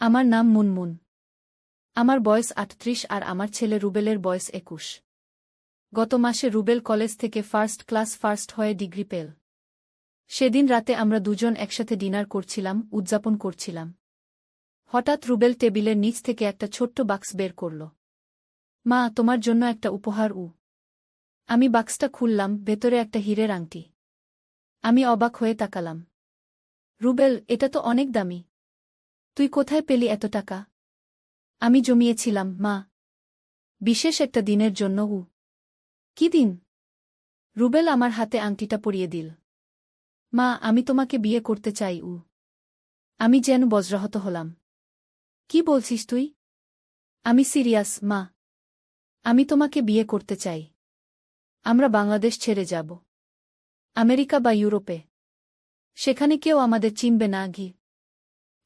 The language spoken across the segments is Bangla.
আমার নাম মুনমুন। আমার বয়স ৩৮ আর আমার ছেলে রুবেলের বয়স ২১। গত মাসে রুবেল কলেজ থেকে ফার্স্ট ক্লাস ফার্স্ট হয়ে ডিগ্রি পেল। সেদিন রাতে আমরা দুজন একসাথে ডিনার করছিলাম, উদযাপন করছিলাম। হঠাৎ রুবেল টেবিলের নিচ থেকে একটা ছোট্ট বাক্স বের করল। মা, তোমার জন্য একটা উপহার। আমি বাক্সটা খুললাম, ভেতরে একটা হীরের আংটি। আমি অবাক হয়ে তাকালাম। রুবেল, এটা তো অনেক দামি। তুই কোথায় পেলি এত টাকা? আমি জমিয়েছিলাম, মা। বিশেষ একটা দিনের জন্য। কি দিন? রুবেল আমার হাতে আংটিটা পরিয়ে দিল। মা, আমি তোমাকে বিয়ে করতে চাই। আমি যেন বজ্রাহত হলাম। কি বলছিস তুই? আমি সিরিয়াস, মা। আমি তোমাকে বিয়ে করতে চাই। আমরা বাংলাদেশ ছেড়ে যাব। আমেরিকা বা ইউরোপে। সেখানে কেউ আমাদের চিনবে না।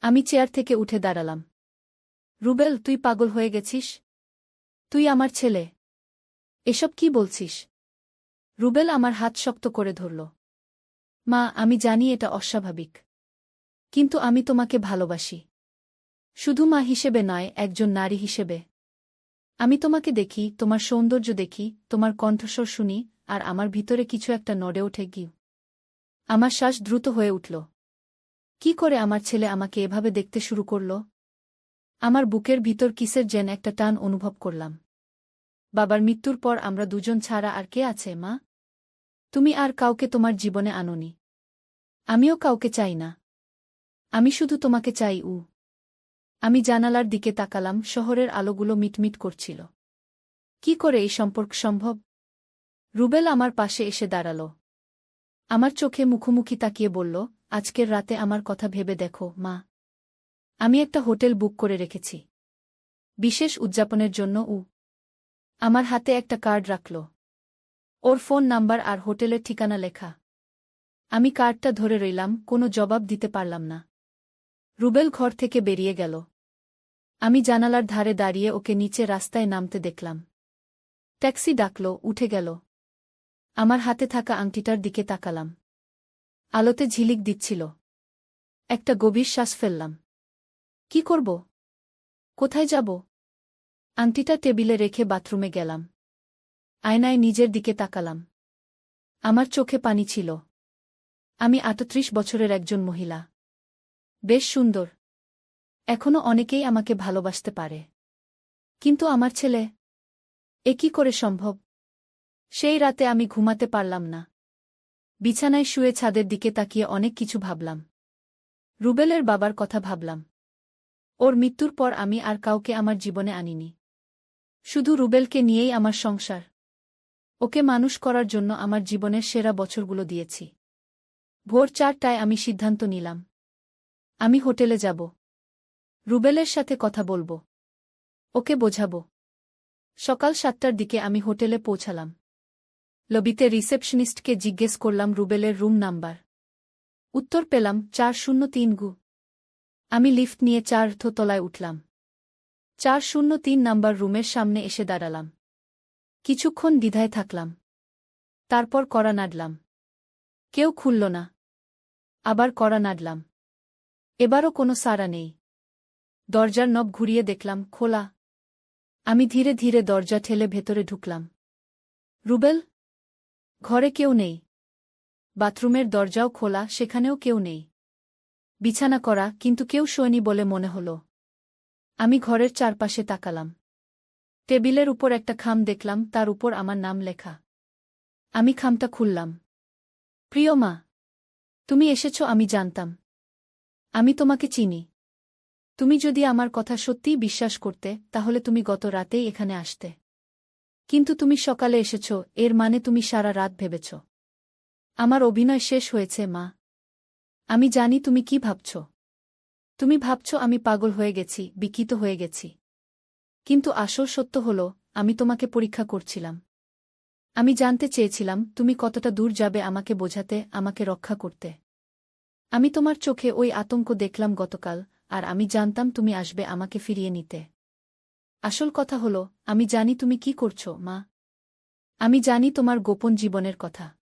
আমি চেয়ার থেকে উঠে দাঁড়ালাম। রুবেল, তুই পাগল হয়ে গেছিস? তুই আমার ছেলে। এসব কি বলছিস? রুবেল আমার হাত শক্ত করে ধরল। মা, আমি জানি এটা অস্বাভাবিক। কিন্তু আমি তোমাকে ভালোবাসি। শুধু মা হিসেবে নয়, একজন নারী হিসেবে। আমি তোমাকে দেখি, তোমার সৌন্দর্য দেখি, তোমার কণ্ঠস্বর শুনি, আর আমার ভিতরে কিছু একটা নড়ে ওঠে। আমার শ্বাস দ্রুত হয়ে উঠল। কি করে আমার ছেলে আমাকে এভাবে দেখতে শুরু করল? আমার বুকের ভিতর কিসের যেন একটা টান অনুভব করলাম। বাবার মৃত্যুর পর আমরা দুজন ছাড়া আর কে আছে, মা? তুমি আর কাউকে তোমার জীবনে আনোনি। আমিও কাউকে চাই না। আমি শুধু তোমাকে চাই। আমি জানালার দিকে তাকালাম, শহরের আলোগুলো মিটমিট করছিল। কি করে এই সম্পর্ক সম্ভব? রুবেল আমার পাশে এসে দাঁড়াল। আমার চোখে মুখোমুখি তাকিয়ে বলল, আজকের রাতে আমার কথা ভেবে দেখো, মা। আমি একটা হোটেল বুক করে রেখেছি। বিশেষ উদযাপনের জন্য। আমার হাতে একটা কার্ড রাখল। ওর ফোন নাম্বার আর হোটেলের ঠিকানা লেখা। আমি কার্ডটা ধরে রইলাম, কোনো জবাব দিতে পারলাম না। রুবেল ঘর থেকে বেরিয়ে গেল। আমি জানালার ধারে দাঁড়িয়ে ওকে নিচে রাস্তায় নামতে দেখলাম। ট্যাক্সি ডাকল, উঠে গেল। আমার হাতে থাকা আংটিটার দিকে তাকালাম। আলোতে ঝিলিক দিচ্ছিল। একটা গভীর শ্বাস ফেললাম। কি করব? কোথায় যাব? আংটিটা টেবিলে রেখে বাথরুমে গেলাম। আয়নায় নিজের দিকে তাকালাম। আমার চোখে পানি ছিল। আমি ৩৮ বছরের একজন মহিলা। বেশ সুন্দর। এখনো অনেকেই আমাকে ভালোবাসতে পারে। কিন্তু আমার ছেলে? এ কি করে সম্ভব? সেই রাতে আমি ঘুমাতে পারলাম না। বিছানায় শুয়ে ছাদের দিকে তাকিয়ে অনেক কিছু ভাবলাম। রুবেলের বাবার কথা ভাবলাম। ওর মৃত্যুর পর আমি আর কাউকে আমার জীবনে আনিনি। শুধু রুবেলকে নিয়েই আমার সংসার। ওকে মানুষ করার জন্য আমার জীবনের সেরা বছরগুলো দিয়েছি। ভোর ৪টায় আমি সিদ্ধান্ত নিলাম। আমি হোটেলে যাব। রুবেলের সাথে কথা বলবো। ওকে বোঝাবো। সকাল ৭টার দিকে আমি হোটেলে পৌঁছালাম। লবিতে রিসেপশনিস্টকে জিজ্ঞেস করলাম রুবেলের রুম নাম্বার। উত্তর পেলাম ৪০৩। আমি লিফট নিয়ে ৪র্থ তলায় উঠলাম। ৪০৩ নাম্বার রুমের সামনে এসে দাঁড়ালাম। কিছুক্ষণ দ্বিধায় থাকলাম। তারপর কড়া নাড়লাম। কেউ খুলল না। আবার কড়া নাড়লাম। এবারও কোনো সাড়া নেই। দরজার নব ঘুরিয়ে দেখলাম খোলা। আমি ধীরে ধীরে দরজা ঠেলে ভেতরে ঢুকলাম। রুবেল? ঘরে কেউ নেই। বাথরুমের দরজাও খোলা, সেখানেও কেউ নেই। বিছানা করা, কিন্তু কেউ শোয়নি বলে মনে হল। আমি ঘরের চারপাশে তাকালাম। টেবিলের উপর একটা খাম দেখলাম, তার উপর আমার নাম লেখা। আমি খামটা খুললাম। প্রিয় মা, তুমি এসেছ আমি জানতাম। আমি তোমাকে চিনি। তুমি যদি আমার কথা সত্যিই বিশ্বাস করতে, তাহলে তুমি গত রাতেই এখানে আসতে। কিন্তু তুমি সকালে এসেছ, এর মানে তুমি সারা রাত ভেবেছ। আমার অভিনয় শেষ হয়েছে, মা। আমি জানি তুমি কি ভাবছ। তুমি ভাবছ আমি পাগল হয়ে গেছি, বিকৃত হয়ে গেছি। কিন্তু আসল সত্য হল, আমি তোমাকে পরীক্ষা করছিলাম। আমি জানতে চেয়েছিলাম তুমি কতটা দূর যাবে আমাকে বোঝাতে, আমাকে রক্ষা করতে। আমি তোমার চোখে ওই আতঙ্ক দেখলাম গতকাল, আর আমি জানতাম তুমি আসবে আমাকে ফিরিয়ে নিতে। আসল কথা হল, আমি জানি তুমি কি করছো, মা। আমি জানি তোমার গোপন জীবনের কথা।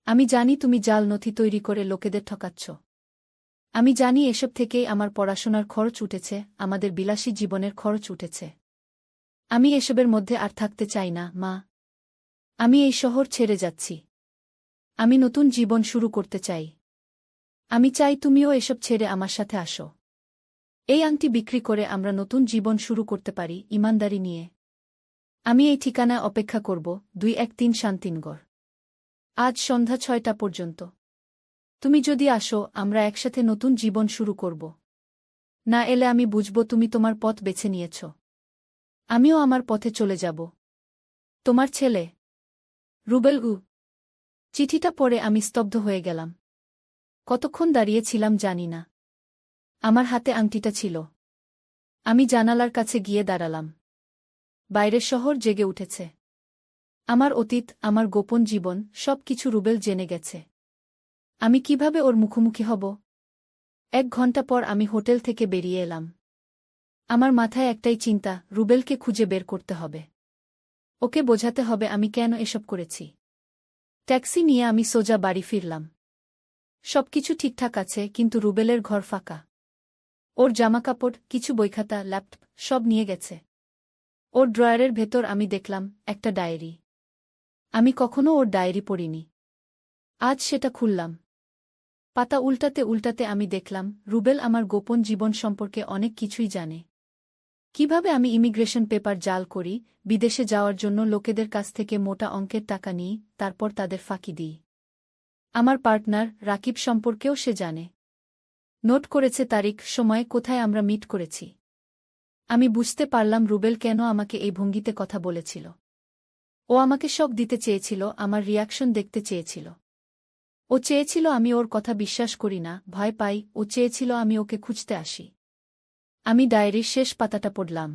আমি জানি তুমি জাল নথি তৈরি করে লোকেদের ঠকাচ্ছ। আমি জানি এসব থেকেই আমার পড়াশোনার খরচ উঠেছে, আমাদের বিলাসী জীবনের খরচ উঠেছে। আমি এসবের মধ্যে আর থাকতে চাই না, মা। আমি এই শহর ছেড়ে যাচ্ছি। আমি নতুন জীবন শুরু করতে চাই। আমি চাই তুমিও এসব ছেড়ে আমার সাথে আসো। এই আংটি বিক্রি করে আমরা নতুন জীবন শুরু করতে পারি, ইমানদারি নিয়ে। আমি এই ঠিকানায় অপেক্ষা করব, 213 শান্তিনগর। আজ সন্ধ্যা 6টা পর্যন্ত। তুমি যদি আসো, আমরা একসাথে নতুন জীবন শুরু করব। না এলে আমি বুঝব তুমি তোমার পথ বেছে নিয়েছ। আমিও আমার পথে চলে যাব। তোমার ছেলে, রুবেল। চিঠিটা পড়ে আমি স্তব্ধ হয়ে গেলাম। কতক্ষণ দাঁড়িয়েছিলাম জানি না। আমার হাতে আংটিটা ছিল। আমি জানালার কাছে গিয়ে দাঁড়ালাম। বাইরের শহর জেগে উঠেছে। আমার অতীত, আমার গোপন জীবন, সব কিছু রুবেল জেনে গেছে। আমি কিভাবে ওর মুখোমুখি হব? 1 ঘণ্টা পর আমি হোটেল থেকে বেরিয়ে এলাম। আমার মাথায় একটাই চিন্তা, রুবেলকে খুঁজে বের করতে হবে। ওকে বোঝাতে হবে আমি কেন এসব করেছি। ট্যাক্সি নিয়ে আমি সোজা বাড়ি ফিরলাম। সবকিছু ঠিকঠাক আছে, কিন্তু রুবেলের ঘর ফাঁকা। ওর জামাকাপড়, কিছু বইখাতা, ল্যাপটপ সব নিয়ে গেছে। ওর ড্রয়ারের ভেতর আমি দেখলাম একটা ডায়েরি। আমি কখনো ওর ডায়েরি পড়িনি। আজ সেটা খুললাম। পাতা উল্টাতে উল্টাতে আমি দেখলাম রুবেল আমার গোপন জীবন সম্পর্কে অনেক কিছুই জানে। কিভাবে আমি ইমিগ্রেশন পেপার জাল করি, বিদেশে যাওয়ার জন্য লোকেদের কাছ থেকে মোটা অঙ্কের টাকা নিই, তারপর তাদের ফাঁকি দিই। আমার পার্টনার রাকিব সম্পর্কেও সে জানে। নোট করেছে তারিখ, সময়, কোথায় আমরা মিট করেছি। আমি বুঝতে পারলাম রুবেল কেন আমাকে এই ভঙ্গিতে কথা বলেছিল। ও আমাকে শক দিতে চেয়েছিল, আমার রিয়াকশন দেখতে চেয়েছিল। ও চেয়েছিল আমি ওর কথা বিশ্বাস করি না, ভয় পাই। ও চেয়েছিল আমি ওকে খুঁজতে আসি। আমি ডায়েরির শেষ পাতাটা পড়লাম।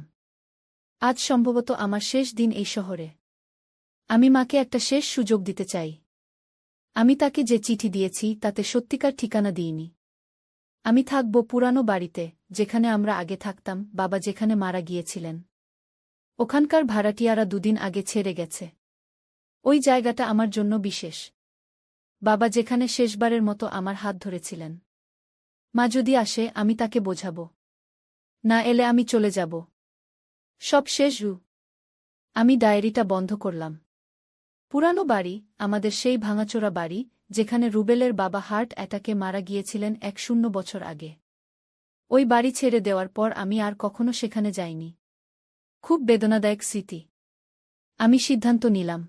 আজ সম্ভবত আমার শেষ দিন এই শহরে। আমি মাকে একটা শেষ সুযোগ দিতে চাই। আমি তাকে যে চিঠি দিয়েছি তাতে সত্যিকার ঠিকানা দিইনি। আমি থাকব পুরানো বাড়িতে, যেখানে আমরা আগে থাকতাম, বাবা যেখানে মারা গিয়েছিলেন। ওখানকার ভাড়াটিয়ারা 2 দিন আগে ছেড়ে গেছে। ওই জায়গাটা আমার জন্য বিশেষ। বাবা যেখানে শেষবারের মতো আমার হাত ধরেছিলেন। মা যদি আসে আমি তাকে বোঝাব। না এলে আমি চলে যাব। সব শেষ। আমি ডায়েরিটা বন্ধ করলাম। পুরানো বাড়ি, আমাদের সেই ভাঙাচোরা বাড়ি, যেখানে রুবেলের বাবা হার্ট অ্যাটাকে মারা গিয়েছিলেন 10 বছর আগে। ওই বাড়ি ছেড়ে দেওয়ার পর আমি আর কখনো সেখানে যাইনি। খুব বেদনাদায়ক স্মৃতি। আমি সিদ্ধান্ত নিলাম,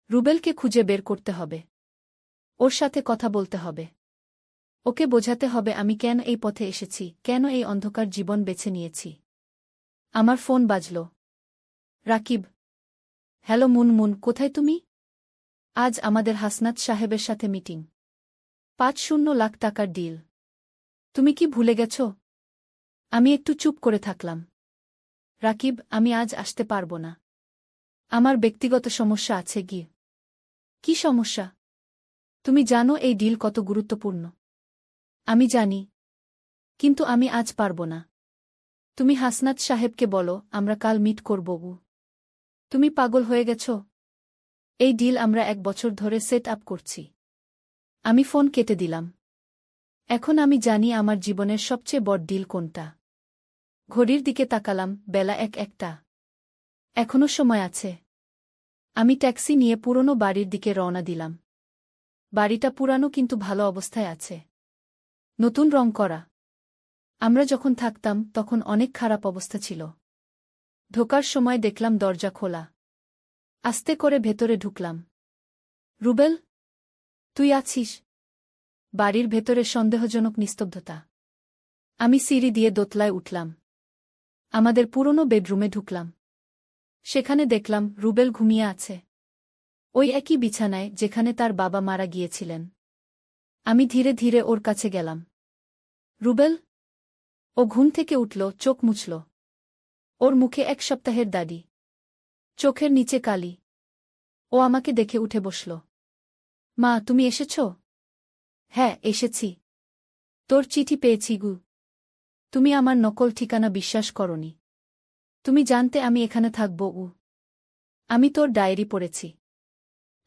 রুবেলকে খুঁজে বের করতে হবে। ওর সাথে কথা বলতে হবে। ওকে বোঝাতে হবে আমি কেন এই পথে এসেছি, কেন এই অন্ধকার জীবন বেছে নিয়েছি। আমার ফোন বাজল। রাকিব। হ্যালো মুনমুন, কোথায় তুমি? আজ আমাদের হাসনাত সাহেবের সাথে মিটিং। 50 লাখ টাকার ডিল। তুমি কি ভুলে গেছ? আমি একটু চুপ করে থাকলাম। রাকিব, আমি আজ আসতে পারব না। আমার ব্যক্তিগত সমস্যা আছে। কি সমস্যা? তুমি জানো এই ডিল কত গুরুত্বপূর্ণ। আমি জানি, কিন্তু আমি আজ পারব না। তুমি হাসনাত সাহেবকে বলো আমরা কাল মিট করব। তুমি পাগল হয়ে গেছ? এই ডিল আমরা 1 বছর ধরে সেট আপ করছি। আমি ফোন কেটে দিলাম। এখন আমি জানি আমার জীবনের সবচেয়ে বড় ডিল কোনটা। ঘড়ির দিকে তাকালাম, বেলা 1-1টা। এখনো সময় আছে। আমি ট্যাক্সি নিয়ে পুরনো বাড়ির দিকে রওনা দিলাম। বাড়িটা পুরানো কিন্তু ভালো অবস্থায় আছে। নতুন রং করা। আমরা যখন থাকতাম তখন অনেক খারাপ অবস্থা ছিল। ঢোকার সময় দেখলাম দরজা খোলা। আস্তে করে ভেতরে ঢুকলাম। রুবেল, তুই আছিস? বাড়ির ভেতরে সন্দেহজনক নিস্তব্ধতা। আমি সিঁড়ি দিয়ে দোতলায় উঠলাম। আমাদের পুরনো বেডরুমে ঢুকলাম। সেখানে দেখলাম রুবেল ঘুমিয়ে আছে। ওই একই বিছানায় যেখানে তার বাবা মারা গিয়েছিলেন। আমি ধীরে ধীরে ওর কাছে গেলাম। রুবেল? ও ঘুম থেকে উঠল, চোখ মুছল। ওর মুখে 1 সপ্তাহের দাড়ি। চোখের নিচে কালি। ও আমাকে দেখে উঠে বসল। মা, তুমি এসেছ? হ্যাঁ, এসেছি। তোর চিঠি পেয়েছি। তুমি আমার নকল ঠিকানা বিশ্বাস করনি। তুমি জানতে আমি এখানে থাকব। আমি তোর ডায়েরি পড়েছি।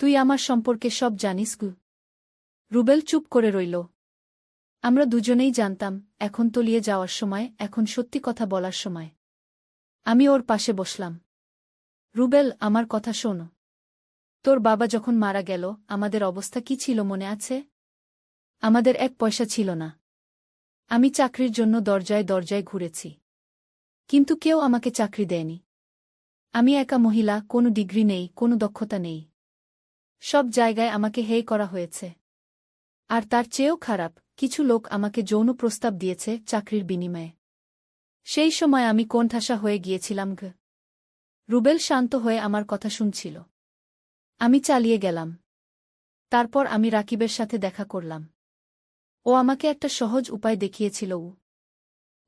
তুই আমার সম্পর্কে সব জানিস। রুবেল চুপ করে রইল। আমরা দুজনেই জানতাম, এখন তলিয়ে যাওয়ার সময়, এখন সত্যি কথা বলার সময়। আমি ওর পাশে বসলাম। রুবেল, আমার কথা শোনো। তোর বাবা যখন মারা গেল, আমাদের অবস্থা কি ছিল মনে আছে? আমাদের এক পয়সা ছিল না। আমি চাকরির জন্য দরজায় দরজায় ঘুরেছি। কিন্তু কেউ আমাকে চাকরি দেয়নি। আমি একা মহিলা, কোনো ডিগ্রি নেই, কোনো দক্ষতা নেই। সব জায়গায় আমাকে হেয় করা হয়েছে। আর তার চেয়েও খারাপ, কিছু লোক আমাকে যৌন প্রস্তাব দিয়েছে চাকরির বিনিময়ে। সেই সময় আমি কোণঠাসা হয়ে গিয়েছিলাম। রুবেল শান্ত হয়ে আমার কথা শুনছিল। আমি চালিয়ে গেলাম। তারপর আমি রাকিবের সাথে দেখা করলাম। ও আমাকে একটা সহজ উপায় দেখিয়েছিল।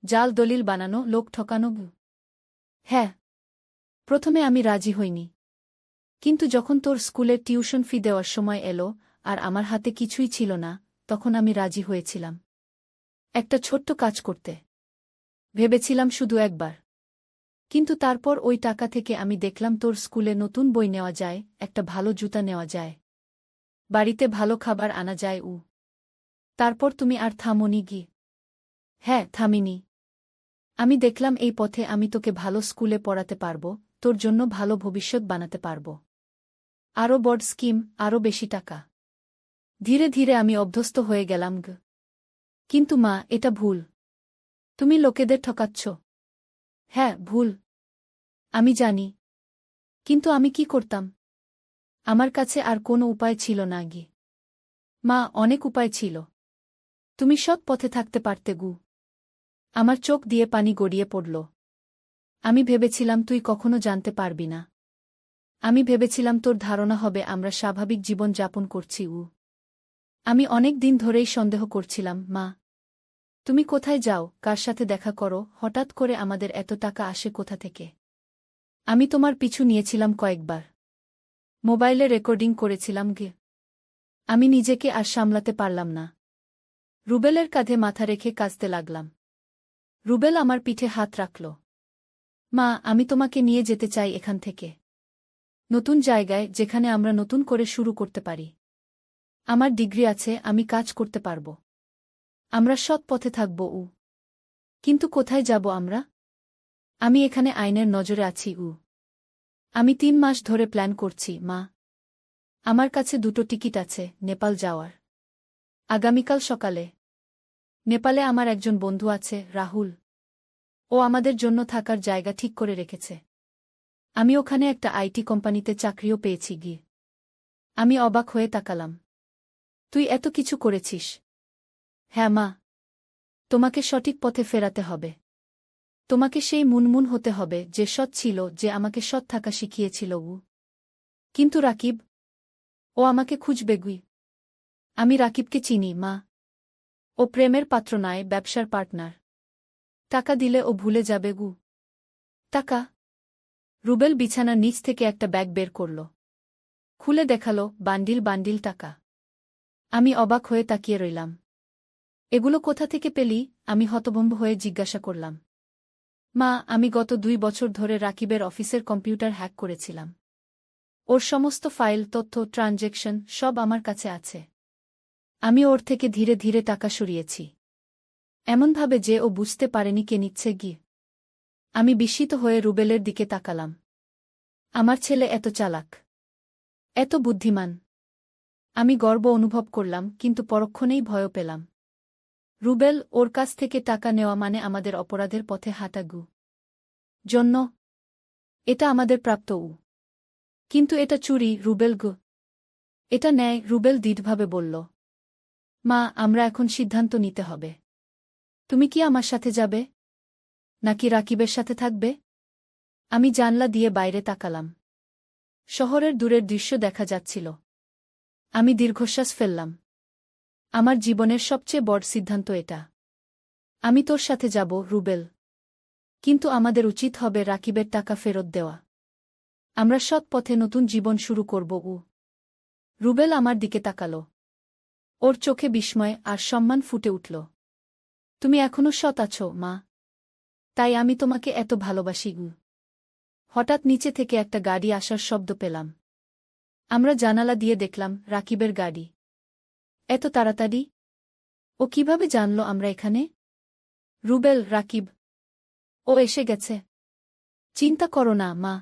জাল দলিল বানানো, লোক ঠকানো। হ্যাঁ, প্রথমে আমি রাজি হইনি। কিন্তু যখন তোর স্কুলের টিউশন ফি দেওয়ার সময় এলো, আর আমার হাতে কিছুই ছিল না, তখন আমি রাজি হয়েছিলাম একটা ছোট্ট কাজ করতে। ভেবেছিলাম শুধু একবার। কিন্তু তারপর ওই টাকা থেকে আমি দেখলাম তোর স্কুলে নতুন বই নেওয়া যায়, একটা ভালো জুতা নেওয়া যায়, বাড়িতে ভালো খাবার আনা যায়। তারপর তুমি আর থামোনি গি? হ্যাঁ, থামিনি। আমি দেখলাম এই পথে আমি তোকে ভালো স্কুলে পড়াতে পারব, তোর জন্য ভালো ভবিষ্যৎ বানাতে পারব। আরও বড় স্কিম, আরও বেশি টাকা। ধীরে ধীরে আমি অভ্যস্ত হয়ে গেলাম। কিন্তু মা, এটা ভুল। তুমি লোকেদের ঠকাচ্ছ। হ্যাঁ, ভুল। আমি জানি। কিন্তু আমি কি করতাম? আমার কাছে আর কোনো উপায় ছিল না গি। মা, অনেক উপায় ছিল। তুমি সৎ পথে থাকতে পারতে। আমার চোখ দিয়ে পানি গড়িয়ে পড়ল। আমি ভেবেছিলাম তুই কখনো জানতে পারবি না। আমি ভেবেছিলাম তোর ধারণা হবে আমরা স্বাভাবিক জীবন যাপন করছি। আমি অনেক দিন ধরেই সন্দেহ করছিলাম, মা। তুমি কোথায় যাও, কার সাথে দেখা করো, হঠাৎ করে আমাদের এত টাকা আসে কোথা থেকে? আমি তোমার পিছু নিয়েছিলাম কয়েকবার। মোবাইলে রেকর্ডিং করেছিলাম। আমি নিজেকে আর সামলাতে পারলাম না। রুবেলের কাঁধে মাথা রেখে কাঁদতে লাগলাম। রুবেল আমার পিঠে হাত রাখল। মা, আমি তোমাকে নিয়ে যেতে চাই এখান থেকে। নতুন জায়গায়, যেখানে আমরা নতুন করে শুরু করতে পারি। আমার ডিগ্রি আছে, আমি কাজ করতে পারব। আমরা সৎ পথে থাকব। কিন্তু কোথায় যাব আমরা? আমি এখানে আইনের নজরে আছি। আমি 3 মাস ধরে প্ল্যান করছি, মা। আমার কাছে 2টো টিকিট আছে নেপাল যাওয়ার। আগামীকাল সকালে। নেপালে আমার একজন বন্ধু আছে, রাহুল। ও আমাদের জন্য থাকার জায়গা ঠিক করে রেখেছে। আমি ওখানে একটা আইটি কোম্পানিতে চাকরিও পেয়েছি। আমি অবাক হয়ে তাকালাম। তুই এত কিছু করেছিস? হ্যাঁ মা। তোমাকে সঠিক পথে ফেরাতে হবে। তোমাকে সেই মুনমুন হতে হবে যে সৎ ছিল, যে আমাকে সৎ থাকা শিখিয়েছিল। কিন্তু রাকিব? ও আমাকে খুঁজবে। আমি রাকিবকে চিনি, মা। ও প্রেমের পাত্র নয়, ব্যবসার পার্টনার। টাকা দিলে ও ভুলে যাবে। টাকা? রুবেল বিছানার নিচ থেকে একটা ব্যাগ বের করল। খুলে দেখালো, বান্ডিল বান্ডিল টাকা। আমি অবাক হয়ে তাকিয়ে রইলাম। এগুলো কোথা থেকে পেলি? আমি হতভম্ব হয়ে জিজ্ঞাসা করলাম। মা, আমি গত 2 বছর ধরে রাকিবের অফিসের কম্পিউটার হ্যাক করেছিলাম। ওর সমস্ত ফাইল, তথ্য, ট্রানজ্যাকশন সব আমার কাছে আছে। আমি ওর থেকে ধীরে ধীরে টাকা সরিয়েছি, এমনভাবে যে ও বুঝতে পারেনি কে নিচ্ছে। আমি বিস্মিত হয়ে রুবেলের দিকে তাকালাম। আমার ছেলে এত চালাক, এত বুদ্ধিমান। আমি গর্ব অনুভব করলাম, কিন্তু পরক্ষণেই ভয়ও পেলাম। রুবেল, ওর কাছ থেকে টাকা নেওয়া মানে আমাদের অপরাধের পথে হাঁটা। জন্য এটা আমাদের প্রাপ্ত। কিন্তু এটা চুরি, রুবেল। এটা ন্যায়, রুবেল দৃঢ়ভাবে বলল। মা, আমরা এখন সিদ্ধান্ত নিতে হবে। তুমি কি আমার সাথে যাবে, নাকি রাকিবের সাথে থাকবে? আমি জানলা দিয়ে বাইরে তাকালাম। শহরের দূরের দৃশ্য দেখা যাচ্ছিল। আমি দীর্ঘশ্বাস ফেললাম। আমার জীবনের সবচেয়ে বড় সিদ্ধান্ত এটা। আমি তোর সাথে যাব, রুবেল। কিন্তু আমাদের উচিত হবে রাকিবের টাকা ফেরত দেওয়া। আমরা সৎ পথে নতুন জীবন শুরু করব। রুবেল আমার দিকে তাকাল। ওর চোখে বিস্ময় আর সম্মান ফুটে উঠল। তুমি এখনো সৎ আছো, মা। তাই আমি তোমাকে এত ভালোবাসি। হঠাৎ নিচে থেকে একটা গাড়ি আসার শব্দ পেলাম। আমরা জানালা দিয়ে দেখলাম রাকিবের গাড়ি। এত তাড়াতাড়ি? ও কিভাবে জানল আমরা এখানে? রুবেল, রাকিব। ও এসে গেছে। চিন্তা করো না, মা।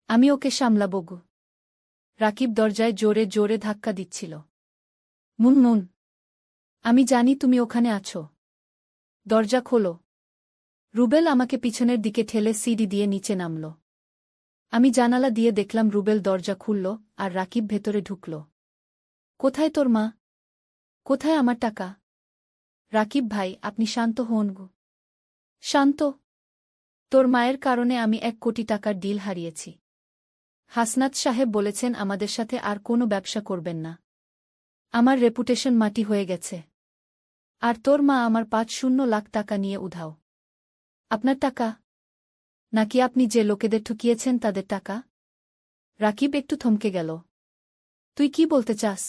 আমি ওকে সামলাবো গো। রাকিব দরজায় জোরে জোরে ধাক্কা দিচ্ছিল। মুনমুন, আমি জানি তুমি ওখানে আছো। দরজা খোলো। রুবেল আমাকে পিছনের দিকে ঠেলে সিঁড়ি দিয়ে নিচে নামল। আমি জানালা দিয়ে দেখলাম রুবেল দরজা খুলল আর রাকিব ভেতরে ঢুকল। কোথায় তোর মা? কোথায় আমার টাকা? রাকিব ভাই, আপনি শান্ত হন গো। শান্ত? তোর মায়ের কারণে আমি 1 কোটি টাকার ডিল হারিয়েছি। হাসনাত সাহেব বলেছেন আমাদের সাথে আর কোনো ব্যবসা করবেন না। আমার রেপুটেশন মাটি হয়ে গেছে। আর তোর মা আমার 5-0 লাখ টাকা নিয়ে উধাও। আপনার টাকা? নাকি আপনি যে লোকেদের ঠকিয়েছেন তাদের টাকা? রাকিব একটু থমকে গেল। তুই কি বলতে চাস?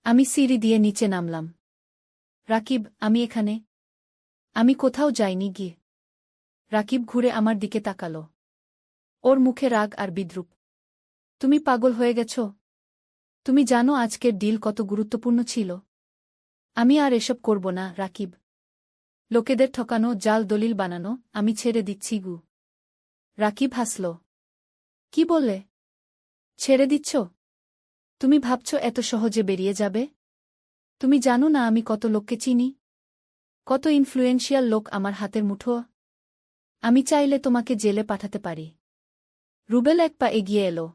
আমি সিঁড়ি দিয়ে নিচে নামলাম। রাকিব, আমি এখানে। আমি কোথাও যাইনি গিয়ে। রাকিব ঘুরে আমার দিকে তাকালো। ওর মুখে রাগ আর বিদ্রূপ। তুমি পাগল হয়ে গেছ? তুমি জানো আজকের ডিল কত গুরুত্বপূর্ণ ছিল? আমি আর এসব করব না, রাকিব। লোকেদের ঠকানো, জাল দলিল বানানো আমি ছেড়ে দিচ্ছি গু। রাকিব হাসল। কি বললে? ছেড়ে দিচ্ছ? তুমি ভাবছ এত সহজে বেরিয়ে যাবে? তুমি জানো না আমি কত লোককে চিনি? কত ইনফ্লুয়েন্সিয়াল লোক আমার হাতের মুঠো। আমি চাইলে তোমাকে জেলে পাঠাতে পারি। রুবেল এক পা এগিয়ে এলো।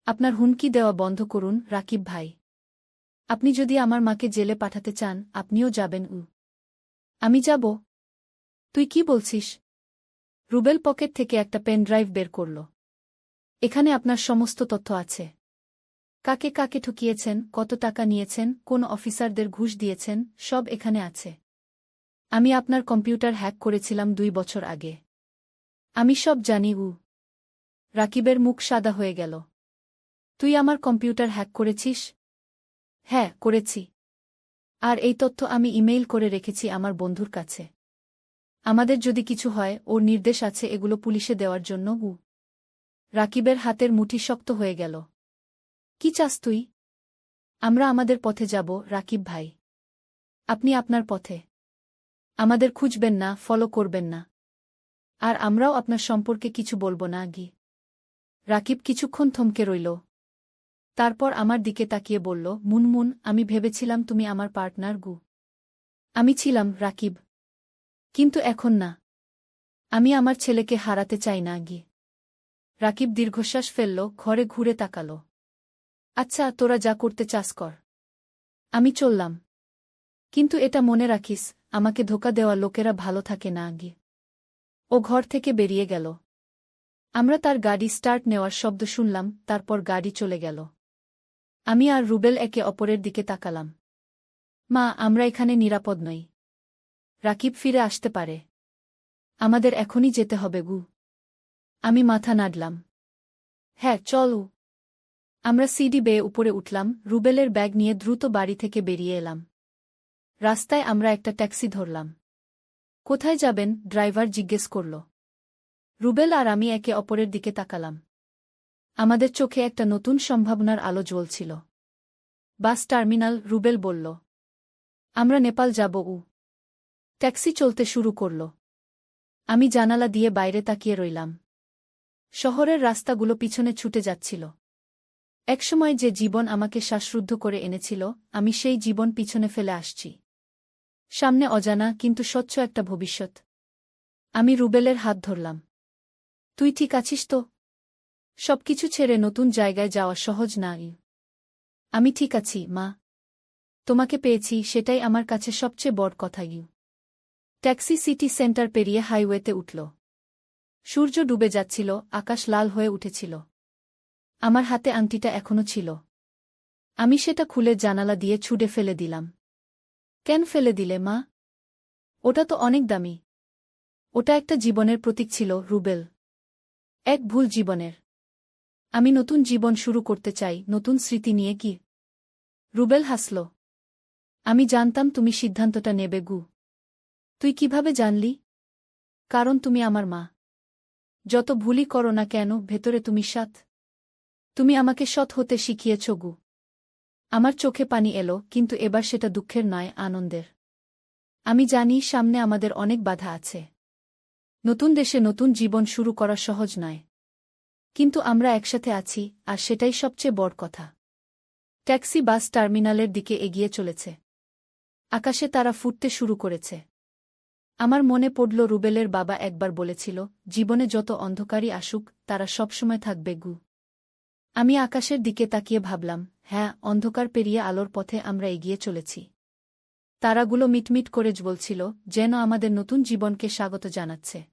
আপনার হুমকি দেওয়া বন্ধ করুন, রাকিব ভাই। আপনি যদি আমার মাকে জেলে পাঠাতে চান, আপনিও যাবেন। আমি যাব? তুই কি বলছিস? রুবেল পকেট থেকে একটা পেন ড্রাইভ বের করল। এখানে আপনার সমস্ত তথ্য আছে। কাকে কাকে ঠকিয়েছেন, কত টাকা নিয়েছেন, কোন অফিসারদের ঘুষ দিয়েছেন, সব এখানে আছে। আমি আপনার কম্পিউটার হ্যাক করেছিলাম 2 বছর আগে। আমি সব জানি। রাকিবের মুখ সাদা হয়ে গেল। তুই আমার কম্পিউটার হ্যাক করেছিস? হ্যাঁ, করেছি। আর এই তথ্য আমি ইমেইল করে রেখেছি আমার বন্ধুর কাছে। আমাদের যদি কিছু হয়, ওর নির্দেশ আছে এগুলো পুলিশে দেওয়ার জন্য। রাকিবের হাতের মুঠি শক্ত হয়ে গেল। কি চাস তুই? আমরা আমাদের পথে যাব, রাকিব ভাই। আপনি আপনার পথে। আমাদের খুঁজবেন না, ফলো করবেন না। আর আমরাও আপনার সম্পর্কে কিছু বলবো না গি। রাকিব কিছুক্ষণ থমকে রইল। তারপর আমার দিকে তাকিয়ে বলল, মুনমুন, আমি ভেবেছিলাম তুমি আমার পার্টনার গু। আমি ছিলাম, রাকিব। কিন্তু এখন না। আমি আমার ছেলেকে হারাতে চাই না গি। রাকিব দীর্ঘশ্বাস ফেলল, ঘরে ঘুরে তাকাল। আচ্ছা, তোরা যা করতে চাস কর। আমি চললাম। কিন্তু এটা মনে রাখিস, আমাকে ধোঁকা দেওয়া লোকেরা ভালো থাকে না গি। ও ঘর থেকে বেরিয়ে গেল। আমরা তার গাড়ি স্টার্ট নেওয়ার শব্দ শুনলাম, তারপর গাড়ি চলে গেল। আমি আর রুবেল একে অপরের দিকে তাকালাম। মা, আমরা এখানে নিরাপদ নই। রাকিব ফিরে আসতে পারে। আমাদের এখনই যেতে হবে গু। আমি মাথা নাড়লাম। হ্যাঁ, চল। আমরা সিঁড়ি বেয়ে উপরে উঠলাম, রুবেলের ব্যাগ নিয়ে দ্রুত বাড়ি থেকে বেরিয়ে এলাম। রাস্তায় আমরা একটা ট্যাক্সি ধরলাম। কোথায় যাবেন? ড্রাইভার জিজ্ঞেস করল। রুবেল আর আমি একে অপরের দিকে তাকালাম। আমাদের চোখে একটা নতুন সম্ভাবনার আলো জ্বলছিল। বাস টার্মিনাল, রুবেল বলল। আমরা নেপাল যাব। ট্যাক্সি চলতে শুরু করল। আমি জানালা দিয়ে বাইরে তাকিয়ে রইলাম। শহরের রাস্তাগুলো পিছনে ছুটে যাচ্ছিল। একসময় যে জীবন আমাকে শ্বাসরুদ্ধ করে এনেছিল, আমি সেই জীবন পিছনে ফেলে আসছি। সামনে অজানা কিন্তু স্বচ্ছ একটা ভবিষ্যৎ। আমি রুবেলের হাত ধরলাম। তুই ঠিক আছিস তো? সবকিছু ছেড়ে নতুন জায়গায় যাওয়া সহজ না। আমি ঠিক আছি, মা। তোমাকে পেয়েছি, সেটাই আমার কাছে সবচেয়ে বড় কথা। ট্যাক্সি সিটি সেন্টার পেরিয়ে হাইওয়েতে উঠল। সূর্য ডুবে যাচ্ছিল, আকাশ লাল হয়ে উঠেছিল। আমার হাতে আংটিটা এখনো ছিল। আমি সেটা খুলে জানালা দিয়ে ছুঁড়ে ফেলে দিলাম। কেন ফেলে দিলে, মা? ওটা তো অনেক দামি। ওটা একটা জীবনের প্রতীক ছিল, রুবেল। এক ভুল জীবনের। আমি নতুন জীবন শুরু করতে চাই, নতুন স্মৃতি নিয়ে। কি? রুবেল হাসল। আমি জানতাম তুমি সিদ্ধান্তটা নেবে গু। তুই কিভাবে জানলি? কারণ তুমি আমার মা। যত ভুলই করো না কেন, ভেতরে তুমি সৎ। তুমি আমাকে সৎ হতে শিখিয়েছ গু। আমার চোখে পানি এলো, কিন্তু এবার সেটা দুঃখের নয়, আনন্দের। আমি জানি সামনে আমাদের অনেক বাধা আছে। নতুন দেশে নতুন জীবন শুরু করা সহজ নয়। কিন্তু আমরা একসাথে আছি, আর সেটাই সবচেয়ে বড় কথা। ট্যাক্সি বাস টার্মিনালের দিকে এগিয়ে চলেছে। আকাশে তারা ফুটতে শুরু করেছে। আমার মনে পড়ল রুবেলের বাবা একবার বলেছিল, জীবনে যত অন্ধকারই আসুক, তারা সবসময় থাকবে গু। আমি আকাশের দিকে তাকিয়ে ভাবলাম, হ্যাঁ, অন্ধকার পেরিয়ে আলোর পথে আমরা এগিয়ে চলেছি। তারাগুলো মিটমিট করে জ্বলছিল, যেন আমাদের নতুন জীবনকে স্বাগত জানাচ্ছে।